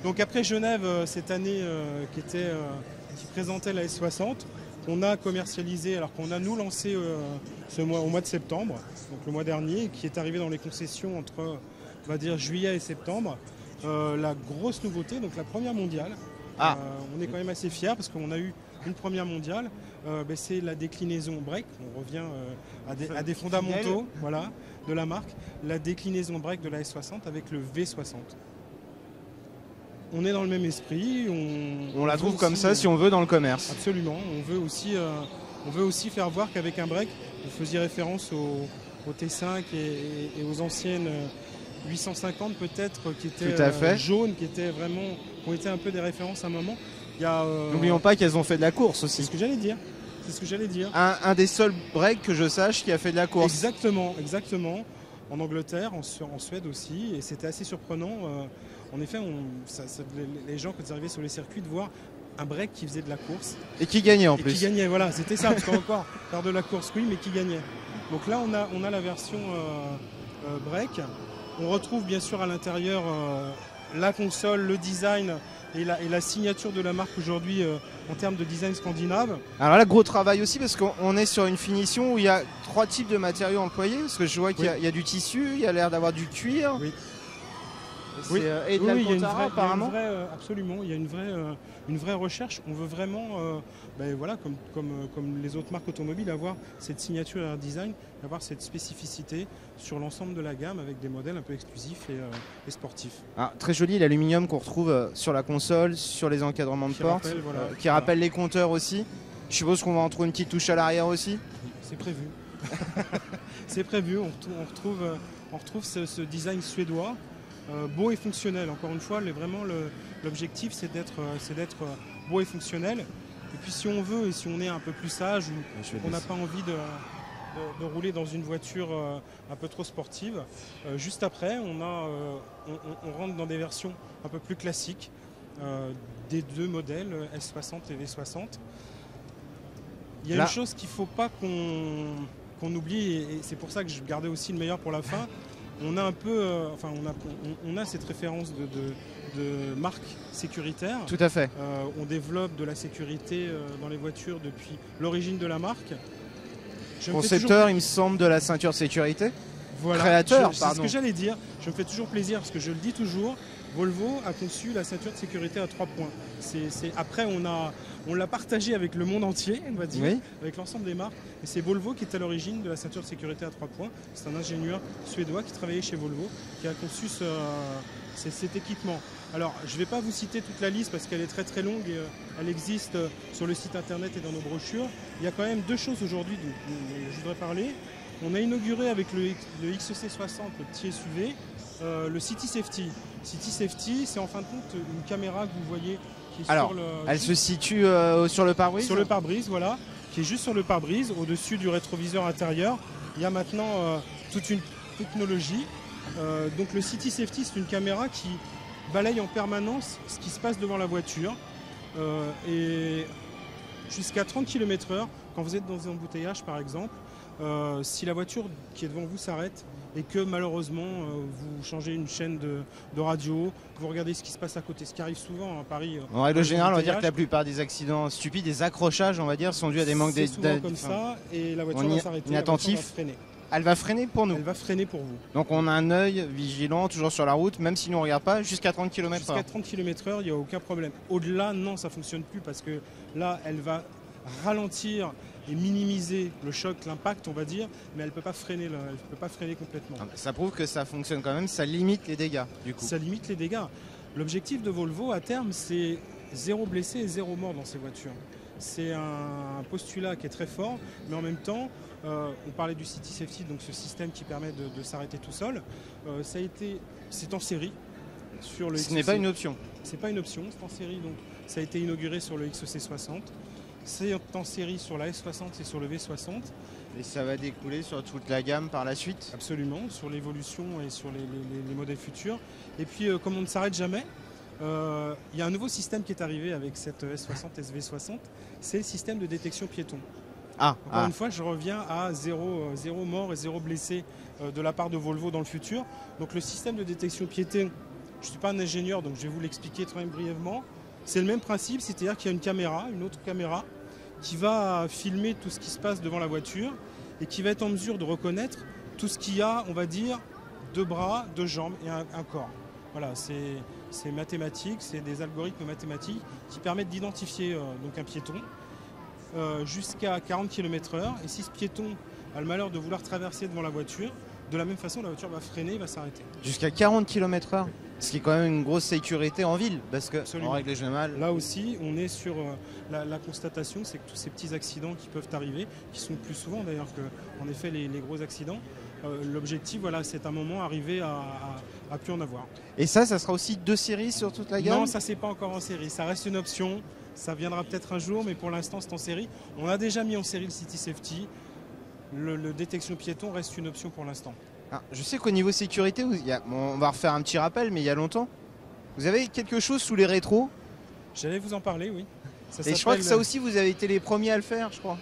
Donc après Genève, cette année qui présentait la S60, on a commercialisé, alors qu'on a nous lancé au mois de septembre, donc le mois dernier, qui est arrivé dans les concessions entre, on va dire, juillet et septembre. La grosse nouveauté, donc la première mondiale. On est quand même assez fiers parce qu'on a eu une première mondiale. C'est la déclinaison break. On revient à des fondamentaux, voilà, de la marque. La déclinaison break de la S60 avec le V60. On est dans le même esprit. On la trouve comme ça si on veut dans le commerce. Absolument. On veut aussi faire voir qu'avec un break, vous faisiez référence au T5 et aux anciennes 850 peut-être qui étaient jaunes, qui ont été un peu des références à un moment. N'oublions pas qu'elles ont fait de la course aussi. C'est ce que j'allais dire. Un des seuls breaks que je sache qui a fait de la course. Exactement. En Angleterre, en Suède aussi. Et c'était assez surprenant. En effet, les gens, quand ils arrivaient sur les circuits, de voir un break qui faisait de la course. Et qui gagnait en plus. Qui gagnait, voilà, c'était ça. Parce qu'encore, faire de la course, oui, mais qui gagnait. Donc là, on a la version break. On retrouve bien sûr à l'intérieur la console, le design et la signature de la marque aujourd'hui en termes de design scandinave. Alors là, gros travail aussi parce qu'on est sur une finition où il y a 3 types de matériaux employés. Parce que je vois qu'il y a du tissu, il y a l'air d'avoir du cuir. Oui. Et de l'alcantara apparemment. Absolument, il y a une vraie recherche. On veut vraiment, voilà, comme les autres marques automobiles, avoir cette signature et un design, avoir cette spécificité sur l'ensemble de la gamme avec des modèles un peu exclusifs et sportifs. Très joli l'aluminium qu'on retrouve sur la console, sur les encadrements de porte, qui rappelle les compteurs aussi. Je suppose qu'on va en trouver une petite touche à l'arrière aussi. C'est prévu. C'est prévu, on retrouve ce design suédois. Beau et fonctionnel. Encore une fois, l'objectif c'est d'être beau et fonctionnel. Et puis si on veut et si on est un peu plus sage ou qu'on n'a pas envie de rouler dans une voiture un peu trop sportive, juste après on rentre dans des versions un peu plus classiques des deux modèles S60 et V60. Il y a une chose qu'il ne faut pas qu'on oublie et c'est pour ça que je gardais aussi le meilleur pour la fin. On a un peu, on a cette référence de marque sécuritaire. Tout à fait. On développe de la sécurité dans les voitures depuis l'origine de la marque. Concepteur, il me semble, de la ceinture de sécurité. Voilà. Créateur, pardon. C'est ce que j'allais dire. Je me fais toujours plaisir parce que je le dis toujours. Volvo a conçu la ceinture de sécurité à 3 points. Après, on l'a partagé avec le monde entier, on va dire, oui, avec l'ensemble des marques. Et c'est Volvo qui est à l'origine de la ceinture de sécurité à 3 points. C'est un ingénieur suédois qui travaillait chez Volvo, qui a conçu cet équipement. Alors, je ne vais pas vous citer toute la liste parce qu'elle est très très longue et elle existe sur le site internet et dans nos brochures. Il y a quand même 2 choses aujourd'hui dont je voudrais parler. On a inauguré avec le XC60, le petit SUV, le City Safety. City Safety, c'est en fin de compte une caméra que vous voyez qui est sur le... Elle se situe sur le pare-brise ? Sur le pare-brise, voilà, qui est juste sur le pare-brise, au-dessus du rétroviseur intérieur. Il y a maintenant toute une technologie. Donc le City Safety, c'est une caméra qui balaye en permanence ce qui se passe devant la voiture. Et jusqu'à 30 km/h, quand vous êtes dans un embouteillage par exemple, si la voiture qui est devant vous s'arrête et que malheureusement vous changez une chaîne de radio, vous regardez ce qui se passe à côté, ce qui arrive souvent à Paris. En règle générale, on va dire que la plupart des accidents stupides, des accrochages, on va dire, sont dus à des manques C'est souvent comme ça et la voiture va s'arrêter, inattentif. La voiture va freiner. Elle va freiner pour nous. Elle va freiner pour vous. Donc on a un œil vigilant toujours sur la route, même si nous on ne regarde pas, jusqu'à 30 km/h. Jusqu'à 30 km/h, il n'y a aucun problème. Au-delà, non, ça ne fonctionne plus parce que là, elle va ralentir et minimiser le choc, l'impact, on va dire, mais elle ne peut pas freiner, complètement. Ça prouve que ça fonctionne quand même, ça limite les dégâts, du coup. Ça limite les dégâts. L'objectif de Volvo, à terme, c'est 0 blessé et 0 mort dans ces voitures. C'est un postulat qui est très fort, mais en même temps, on parlait du City Safety, donc ce système qui permet de s'arrêter tout seul. C'est en série. Ce n'est pas une option. C'est pas une option, c'est en série. Donc ça a été inauguré sur le XC60. C'est en série sur la S60 et sur le V60. Et ça va découler sur toute la gamme par la suite ? Absolument, sur l'évolution et sur les modèles futurs. Et puis, comme on ne s'arrête jamais, il y a un nouveau système qui est arrivé avec cette S60, SV60, c'est le système de détection piéton. Encore une fois, je reviens à 0 mort et 0 blessé de la part de Volvo dans le futur. Donc le système de détection piéton Je ne suis pas un ingénieur, donc je vais vous l'expliquer très brièvement. C'est le même principe, c'est-à-dire qu'il y a une caméra, une autre caméra, qui va filmer tout ce qui se passe devant la voiture et qui va être en mesure de reconnaître tout ce qu'il y a, on va dire, 2 bras, 2 jambes et un corps. Voilà, c'est mathématique, c'est des algorithmes mathématiques qui permettent d'identifier donc un piéton jusqu'à 40 km/h. Et si ce piéton a le malheur de vouloir traverser devant la voiture, de la même façon, la voiture va freiner et va s'arrêter. Jusqu'à 40 km/h, ce qui est quand même une grosse sécurité en ville, parce que Absolument. En règle générale... Là aussi, on est sur la constatation, c'est que tous ces petits accidents qui peuvent arriver, qui sont plus souvent d'ailleurs qu'en effet les gros accidents, l'objectif, voilà, c'est à un moment arriver à plus en avoir. Et ça sera aussi 2 séries sur toute la gamme? Non, ça c'est pas encore en série, ça reste une option, ça viendra peut-être un jour, mais pour l'instant c'est en série. On a déjà mis en série le City Safety, le détection piéton reste une option pour l'instant. Ah, je sais qu'au niveau sécurité, on va refaire un petit rappel, mais il y a longtemps, vous avez quelque chose sous les rétros? J'allais vous en parler, oui. Et je crois que ça aussi, vous avez été les premiers à le faire, je crois.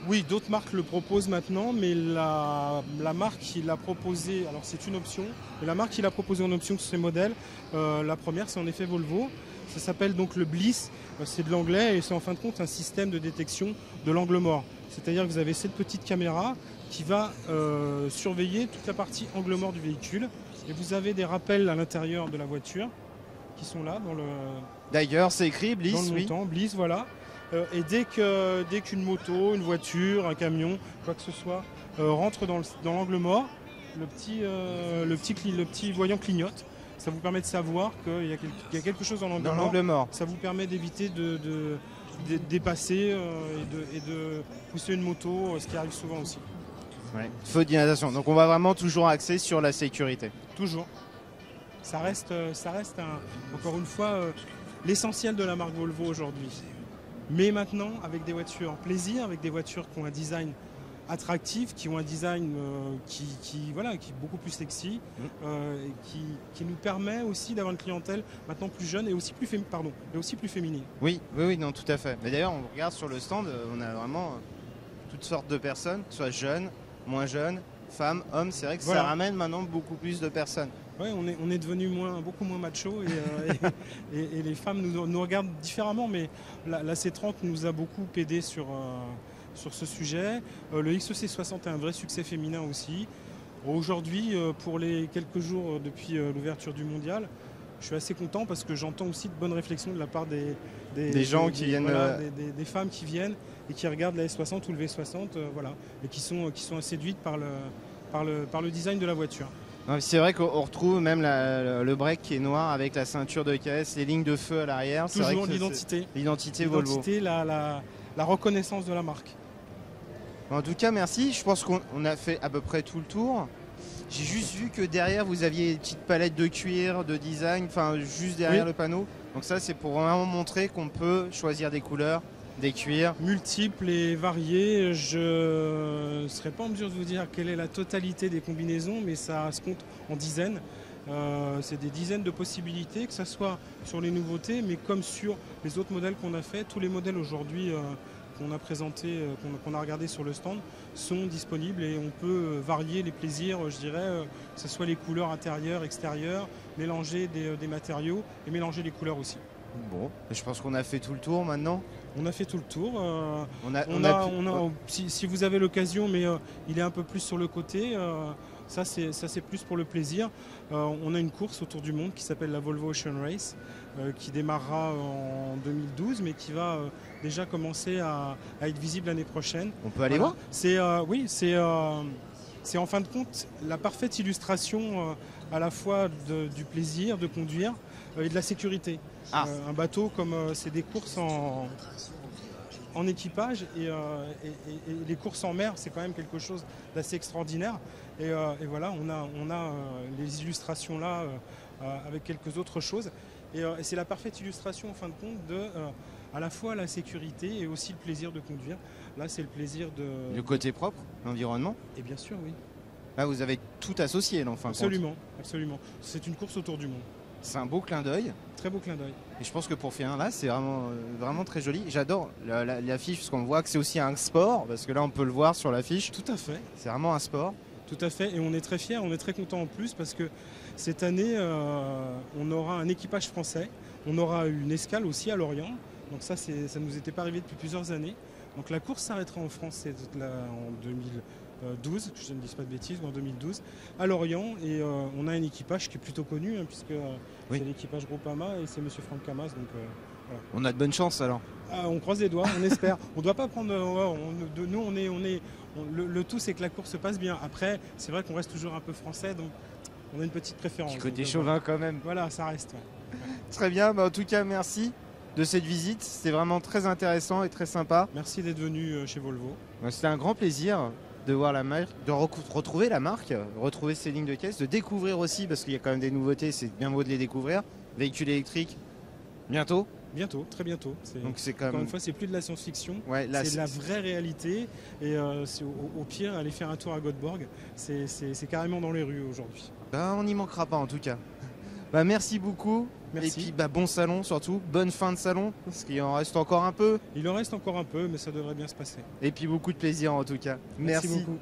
Oui, d'autres marques le proposent maintenant, mais la marque qui l'a proposé, alors c'est une option, mais la marque qui l'a proposé en option sur ces modèles, la première c'est en effet Volvo. Ça s'appelle donc le Bliss, c'est de l'anglais et c'est en fin de compte un système de détection de l'angle mort. C'est-à-dire que vous avez cette petite caméra qui va surveiller toute la partie angle mort du véhicule et vous avez des rappels à l'intérieur de la voiture qui sont là dans le... D'ailleurs, c'est écrit Bliss, dans le montant, Bliss, voilà. Et dès qu'une moto, une voiture, un camion, quoi que ce soit, rentre dans l'angle mort, le petit voyant clignote. Ça vous permet de savoir qu'il y a quelque chose dans l'angle mort. Ça vous permet d'éviter de dépasser et de pousser une moto, ce qui arrive souvent aussi. Ouais. Feu d'inondation. Donc on va vraiment toujours axer sur la sécurité. Toujours. Ça reste encore une fois, l'essentiel de la marque Volvo aujourd'hui. Mais maintenant, avec des voitures plaisir, avec des voitures qui ont un design attractif, qui ont un design qui est beaucoup plus sexy, qui nous permet aussi d'avoir une clientèle maintenant plus jeune et aussi plus féminine. Oui, non, tout à fait. Mais d'ailleurs, on regarde sur le stand, on a vraiment toutes sortes de personnes, soit jeunes, moins jeunes, femmes, hommes. C'est vrai que ça ramène maintenant beaucoup plus de personnes. Oui, on est devenu beaucoup moins macho et les femmes nous regardent différemment, mais la C30 nous a beaucoup aidé sur ce sujet. Le XC60 est un vrai succès féminin aussi. Aujourd'hui, pour les quelques jours depuis l'ouverture du mondial, je suis assez content parce que j'entends aussi de bonnes réflexions de la part des gens qui viennent, des femmes qui viennent et qui regardent la S60 ou le V60, et qui sont séduites par le design de la voiture. C'est vrai qu'on retrouve même le break qui est noir avec la ceinture de caisse, les lignes de feu à l'arrière. Toujours l'identité. L'identité Volvo. L'identité, la reconnaissance de la marque. En tout cas, merci. Je pense qu'on a fait à peu près tout le tour. J'ai juste vu que derrière, vous aviez une petite palette de cuir, de design, enfin juste derrière le panneau. Donc ça, c'est pour vraiment montrer qu'on peut choisir des couleurs, des cuirs. Multiples et variés. Je ne serais pas en mesure de vous dire quelle est la totalité des combinaisons, mais ça se compte en dizaines. C'est des dizaines de possibilités, que ce soit sur les nouveautés, mais comme sur les autres modèles qu'on a fait. Tous les modèles aujourd'hui qu'on a présentés, qu'on a regardés sur le stand, sont disponibles et on peut varier les plaisirs, je dirais, que ce soit les couleurs intérieures, extérieures, mélanger des matériaux et mélanger les couleurs aussi. Bon, je pense qu'on a fait tout le tour maintenant. On a fait tout le tour. Si vous avez l'occasion, mais il est un peu plus sur le côté. Ça c'est plus pour le plaisir. On a une course autour du monde qui s'appelle la Volvo Ocean Race, qui démarrera en 2012, mais qui va déjà commencer à être visible l'année prochaine. On peut aller voir ? C'est en fin de compte la parfaite illustration à la fois du plaisir de conduire et de la sécurité. Un bateau, comme c'est des courses en équipage et les courses en mer, c'est quand même quelque chose d'assez extraordinaire. Et voilà, on a les illustrations là avec quelques autres choses. Et c'est la parfaite illustration en fin de compte de à la fois la sécurité et aussi le plaisir de conduire. Là, c'est le plaisir de... Le côté propre, l'environnement. Et bien sûr, oui. Là, vous avez tout associé, là, en fin de compte. Absolument. C'est une course autour du monde. C'est un beau clin d'œil. Très beau clin d'œil. Et je pense que pour finir là, c'est vraiment très joli. J'adore l'affiche parce qu'on voit que c'est aussi un sport, parce que là on peut le voir sur l'affiche. Tout à fait. C'est vraiment un sport. Tout à fait, et on est très fiers, on est très contents en plus parce que cette année, on aura un équipage français, on aura une escale aussi à Lorient, donc ça ne nous était pas arrivé depuis plusieurs années. Donc la course s'arrêtera en France en 2012, que je ne dise pas de bêtises, ou en 2012, à Lorient, et on a un équipage qui est plutôt connu, hein, puisque Oui. c'est l'équipage Groupama et c'est Monsieur Franck Camas, donc voilà. On a de bonnes chances alors. Ah, on croise les doigts, on espère. On ne doit pas prendre. Le tout, c'est que la course se passe bien. Après, c'est vrai qu'on reste toujours un peu français, donc on a une petite préférence. Petit côté Donc, chauvin quand même. voilà, ça reste. Ouais. Très bien, bah, en tout cas merci de cette visite, c'était vraiment très intéressant et très sympa. Merci d'être venu chez Volvo. C'était un grand plaisir de voir la marque, de retrouver la marque, retrouver ces lignes de caisse, de découvrir aussi, parce qu'il y a quand même des nouveautés, c'est bien beau de les découvrir. Véhicule électrique, bientôt. Bientôt, très bientôt. Donc c'est quand Encore même... une fois, c'est plus de la science-fiction, Ouais, là, c'est de la vraie réalité. Et au pire, aller faire un tour à Göteborg, c'est carrément dans les rues aujourd'hui. Bah, on n'y manquera pas en tout cas. Bah, merci beaucoup. Merci. Et puis bah, bon salon surtout, bonne fin de salon, parce qu'il en reste encore un peu. Il en reste encore un peu, mais ça devrait bien se passer. Et puis beaucoup de plaisir en tout cas. Merci beaucoup.